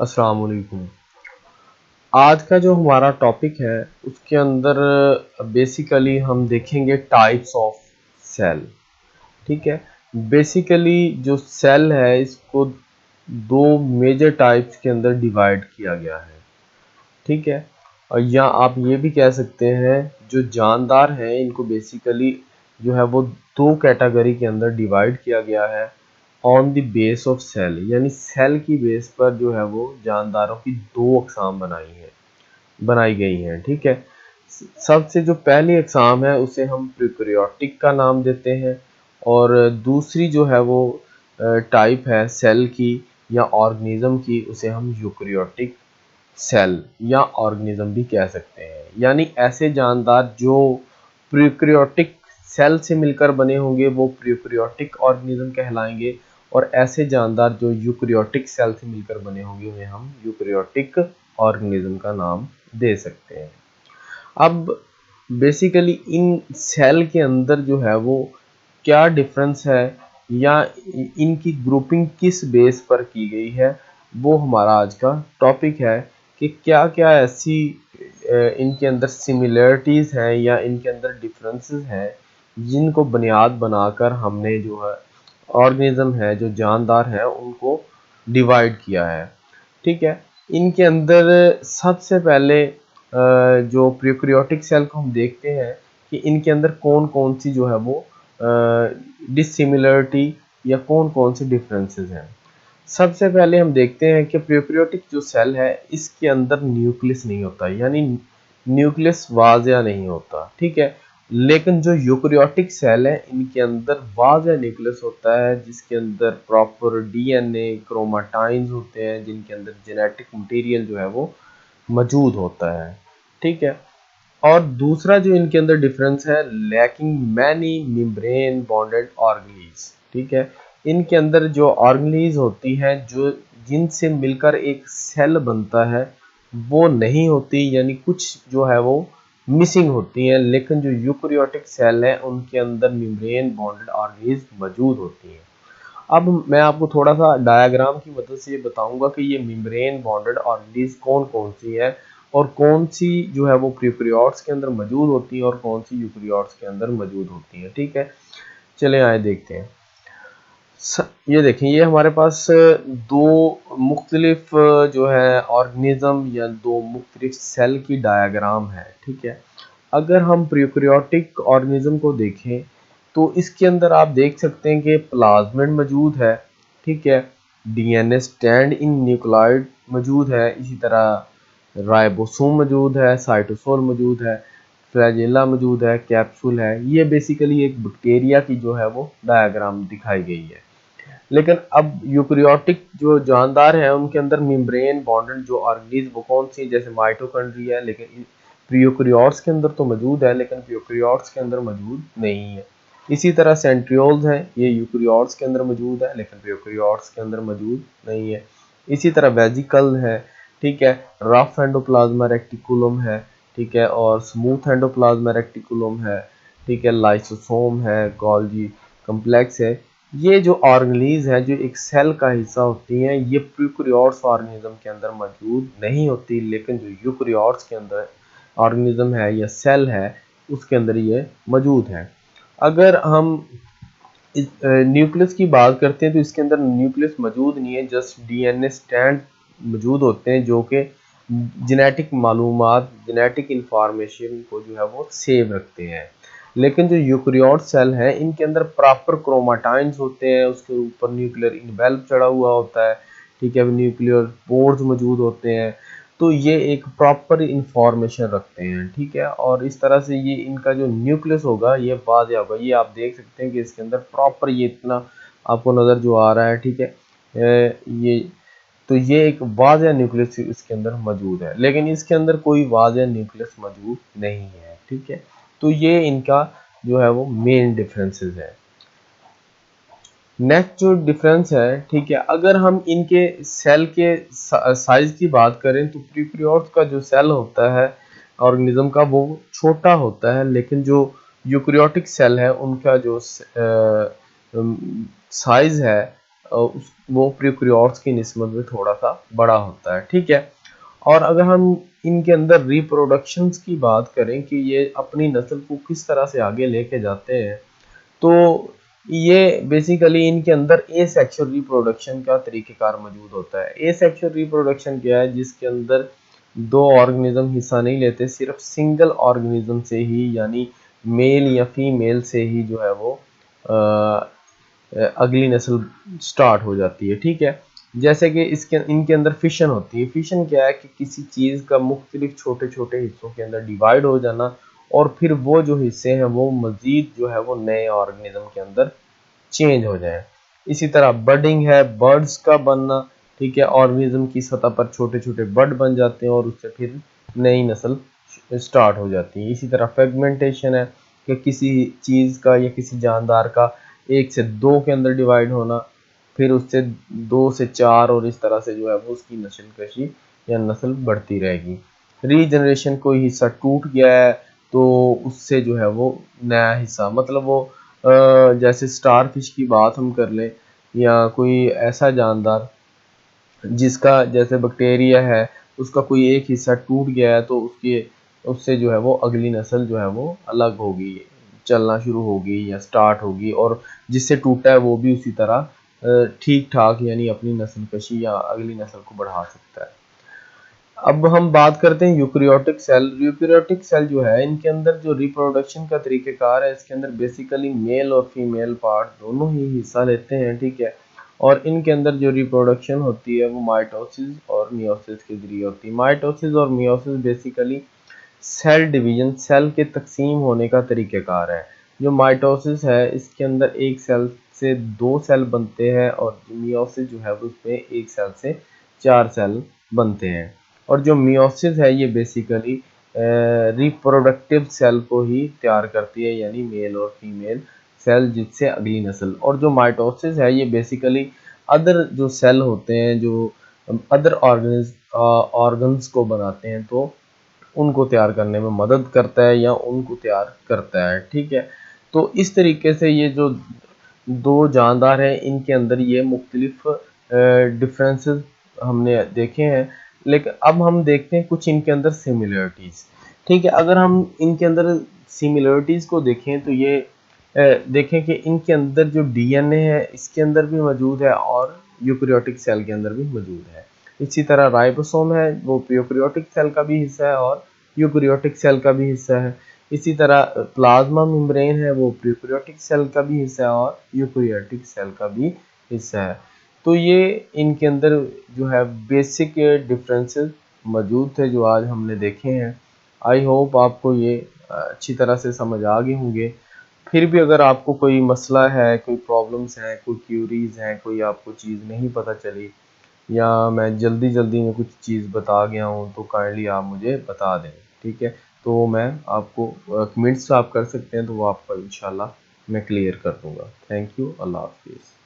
अस्सलाम वालेकुम। आज का जो हमारा टॉपिक है उसके अंदर बेसिकली हम देखेंगे टाइप्स ऑफ सेल। ठीक है। बेसिकली जो सेल है इसको दो मेजर टाइप्स के अंदर डिवाइड किया गया है। ठीक है। और या आप ये भी कह सकते हैं जो जानदार हैं इनको बेसिकली जो है वो दो कैटेगरी के अंदर डिवाइड किया गया है on the base of cell, यानी सेल की बेस पर जो है वो जानदारों की दो अकसाम बनाई गई हैं। ठीक है। सबसे जो पहली अकसाम है उसे हम प्रोकैरियोटिक का नाम देते हैं, और दूसरी जो है वो टाइप है सेल की या ऑर्गेनिज्म की, उसे हम यूकेरियोटिक सेल या ऑर्गेनिज्म भी कह सकते हैं। यानी ऐसे जानदार जो प्रोकैरियोटिक सेल से मिलकर बने होंगे वो प्रोकैरियोटिक ऑर्गेनिज्म कहलाएंगे, और ऐसे जानदार जो यूकेरियोटिक सेल से मिलकर बने होंगे उन्हें हम यूकेरियोटिक ऑर्गेनिज्म का नाम दे सकते हैं। अब बेसिकली इन सेल के अंदर जो है वो क्या डिफरेंस है या इनकी ग्रुपिंग किस बेस पर की गई है, वो हमारा आज का टॉपिक है कि क्या क्या ऐसी इनके अंदर सिमिलरिटीज़ हैं या इनके अंदर डिफरेंसेस हैं जिनको बुनियाद बनाकर हमने जो है ऑर्गेनिज्म है जो जानदार हैं उनको डिवाइड किया है। ठीक है। इनके अंदर सबसे पहले जो प्रोकैरियोटिक सेल को हम देखते हैं कि इनके अंदर कौन कौन सी जो है वो डिसिमिलरिटी या कौन कौन सी डिफरेंसेस हैं। सबसे पहले हम देखते हैं कि प्रोकैरियोटिक जो सेल है इसके अंदर न्यूक्लियस नहीं होता, यानी न्यूक्लियस वाज़िया नहीं होता। ठीक है। लेकिन जो यूकेरियोटिक सेल है इनके अंदर वाज़िया न्यूक्लियस होता है जिसके अंदर प्रॉपर डीएनए क्रोमाटाइन्स होते हैं जिनके अंदर जेनेटिक मटेरियल जो है वो मौजूद होता है। ठीक है। और दूसरा जो इनके अंदर डिफरेंस है, लैकिंग मैनी मेम्ब्रेन बॉन्डेड ऑर्गेनीज। ठीक है। इनके अंदर जो ऑर्गेनीज होती हैं जो जिनसे मिलकर एक सेल बनता है वो नहीं होती, यानी कुछ जो है वो मिसिंग होती हैं, लेकिन जो यूकेरियोटिक सेल है उनके अंदर मेम्ब्रेन बॉन्डेड ऑर्गेनीज मौजूद होती हैं। अब मैं आपको थोड़ा सा डायग्राम की मदद से ये बताऊंगा कि ये मेम्ब्रेन बॉन्डेड ऑर्गेनीज कौन कौन सी है और कौन सी जो है वो प्रोकैरियोट्स के अंदर मौजूद होती है और कौन सी यूकेरियोट्स के अंदर मौजूद होती है। ठीक है। चले आए देखते हैं। ये देखें, ये हमारे पास दो मुख्तलिफ जो है ऑर्गेनिज्म या दो मुख्तलिफ सेल की डायग्राम है। ठीक है। अगर हम प्रोकैरियोटिक ऑर्गेनिज्म को देखें तो इसके अंदर आप देख सकते हैं कि प्लाज्मिड मौजूद है। ठीक है। डीएनए स्टैंड इन न्यूक्लियोइड मौजूद है, इसी तरह राइबोसोम मौजूद है, साइटोसोल मौजूद है, फ्लैजेला मौजूद है, कैप्सूल है। ये बेसिकली एक बैक्टीरिया की जो है वो डायग्राम दिखाई गई है। लेकिन अब यूकेरियोटिक जो जानदार हैं उनके अंदर मेम्ब्रेन बॉन्डेड जो ऑर्गेनीज वो कौन सी, जैसे माइटोकॉन्ड्रिया है, लेकिन यूकेरियोट्स के अंदर तो मौजूद है लेकिन यूकेरियोट्स के अंदर मौजूद नहीं है। इसी तरह सेंट्रियोल्स हैं, ये यूकेरियोट्स के अंदर मौजूद है लेकिन यूकेरियोट्स के अंदर मौजूद नहीं है। इसी तरह वेजिकल है। ठीक है। रफ एंडोप्लाज्मा रेक्टिकुलम है। ठीक है। और स्मूथ एंडोप्लाज्मा रेक्टिकुलम है। ठीक है। लाइसोसोम है, गोल्गी कम्प्लेक्स है। ये जो ऑर्गेनीज है जो एक सेल का हिस्सा होती हैं ये प्रोकैरियोट्स ऑर्गेनिज्म के अंदर मौजूद नहीं होती, लेकिन जो यूकेरियोट्स के अंदर ऑर्गेनिज्म है या सेल है उसके अंदर ये मौजूद है। अगर हम न्यूक्लियस की बात करते हैं तो इसके अंदर न्यूक्लियस मौजूद नहीं है, जस्ट डीएनए स्टैंड मौजूद होते हैं जो कि जेनेटिक मालूमात जेनेटिक इंफॉर्मेशन को जो है वो सेव रखते हैं। लेकिन जो यूकेरियोट सेल है इनके अंदर प्रॉपर क्रोमाटाइन्स होते हैं, उसके ऊपर न्यूक्लियर इनवेल्व चढ़ा हुआ होता है। ठीक है। न्यूक्लियर पोर्स मौजूद होते हैं, तो ये एक प्रॉपर इंफॉर्मेशन रखते हैं। ठीक है। और इस तरह से ये इनका जो न्यूक्लियस होगा ये वाज़िया होगा, ये आप देख सकते हैं कि इसके अंदर प्रॉपर ये इतना आपको नज़र जो आ रहा है। ठीक है। ये तो ये एक वाज़िया न्यूक्लियस इसके अंदर मौजूद है, लेकिन इसके अंदर कोई वाज़िया न्यूक्लियस मौजूद नहीं है। ठीक है। तो ये इनका जो है वो मेन डिफरेंसेस है। नेक्स्ट जो डिफरेंस है, ठीक है, अगर हम इनके सेल के साइज की बात करें तो प्रोकैरियोट्स का जो सेल होता है ऑर्गेनिज्म का वो छोटा होता है, लेकिन जो यूकेरियोटिक सेल है उनका जो साइज है वो प्रोकैरियोट्स की निस्बत में थोड़ा सा बड़ा होता है, ठीक है। और अगर हम इनके अंदर रिप्रोडक्शंस की बात करें कि ये अपनी नस्ल को किस तरह से आगे लेके जाते हैं, तो ये बेसिकली इनके अंदर एसेक्सुअल रिप्रोडक्शन का तरीकेकार मौजूद होता है। एसेक्सुअल रिप्रोडक्शन क्या है? जिसके अंदर दो ऑर्गेनिज्म हिस्सा नहीं लेते, सिर्फ सिंगल ऑर्गेनिज्म से ही, यानी मेल या फीमेल से ही जो है वो अगली नस्ल स्टार्ट हो जाती है, ठीक है। जैसे कि इसके इनके अंदर फिशन होती है। फिशन क्या है कि किसी चीज़ का मुख्तलिफ छोटे छोटे हिस्सों के अंदर डिवाइड हो जाना, और फिर वो जो हिस्से हैं वो मजीद जो है वो नए ऑर्गेनिज्म के अंदर चेंज हो जाए। इसी तरह बर्डिंग है, बर्ड्स का बनना, ठीक है। ऑर्गेनिज्म की सतह पर छोटे छोटे बर्ड बन जाते हैं और उससे फिर नई नस्ल स्टार्ट हो जाती है। इसी तरह फ्रेगमेंटेशन है कि किसी चीज़ का या किसी जानदार का एक से दो के अंदर डिवाइड होना, फिर उससे दो से चार, और इस तरह से जो है वो उसकी नस्ल कशी या नस्ल बढ़ती रहेगी। रीजनरेशन, कोई हिस्सा टूट गया है तो उससे जो है वो नया हिस्सा, मतलब वो जैसे स्टार फिश की बात हम कर लें, या कोई ऐसा जानदार जिसका जैसे बैक्टीरिया है, उसका कोई एक हिस्सा टूट गया है, तो उसके उससे जो है वो अगली नस्ल जो है वो अलग होगी, चलना शुरू होगी या स्टार्ट होगी, और जिससे टूटा है वो भी उसी तरह ठीक ठाक यानी अपनी नस्ल कशी या अगली नस्ल को बढ़ा सकता है। अब हम बात करते हैं यूकेरियोटिक सेल। यूकेरियोटिक सेल जो है, इनके अंदर जो रिप्रोडक्शन का तरीक़ेकार है, इसके अंदर बेसिकली मेल और फीमेल पार्ट दोनों ही हिस्सा लेते हैं, ठीक है। और इनके अंदर जो रिप्रोडक्शन होती है वो माइटोसिस और मियोसिस के जरिए होती है। माइटोसिस और meiosis basically cell division, cell के तकसीम होने का तरीक़ेकार है। जो माइटोसिस है, इसके अंदर एक सेल से दो सेल बनते हैं, और मियोसिस जो है उसमें एक सेल से चार सेल बनते हैं। और जो मियोसिस है ये बेसिकली रिप्रोडक्टिव सेल को ही तैयार करती है, यानी मेल और फीमेल सेल, जिससे अगली नस्ल। और जो माइटोसिस है ये बेसिकली अदर जो सेल होते हैं, जो अदर ऑर्गन्स को बनाते हैं, तो उनको तैयार करने में मदद करता है या उनको तैयार करता है, ठीक है। तो इस तरीके से ये जो दो जानदार हैं, इनके अंदर ये मुख्तलिफ डिफरेंसेस हमने देखे हैं। लेकिन अब हम देखते हैं कुछ इनके अंदर सिमिलरिटीज़, ठीक है। अगर हम इनके अंदर सिमिलरिटीज़ को देखें तो ये देखें कि इनके अंदर जो डीएनए है इसके अंदर भी मौजूद है, और यूकेरियोटिक सेल के अंदर भी मौजूद है। इसी तरह राइबोसोम है, वो प्रोकैरियोटिक सेल का भी हिस्सा है और यूकेरियोटिक सेल का भी हिस्सा है। इसी तरह प्लाज्मा मेम्ब्रेन है, वो प्रोकैरियोटिक सेल का भी हिस्सा है और यूकेरियोटिक सेल का भी हिस्सा है। तो ये इनके अंदर जो है बेसिक डिफरेंसेस मौजूद थे जो आज हमने देखे हैं। आई होप आपको ये अच्छी तरह से समझ आ गए होंगे। फिर भी अगर आपको कोई मसला है, कोई प्रॉब्लम्स हैं, कोई क्यूरीज हैं, कोई आपको चीज़ नहीं पता चली, या मैं जल्दी जल्दी में कुछ चीज़ बता गया हूँ, तो काइंडली आप मुझे बता दें, ठीक है। तो मैं आपको कमेंट्स आप कर सकते हैं, तो वो आपका इंशाल्लाह मैं क्लियर कर दूंगा। Thank you. अल्लाह हाफिज़।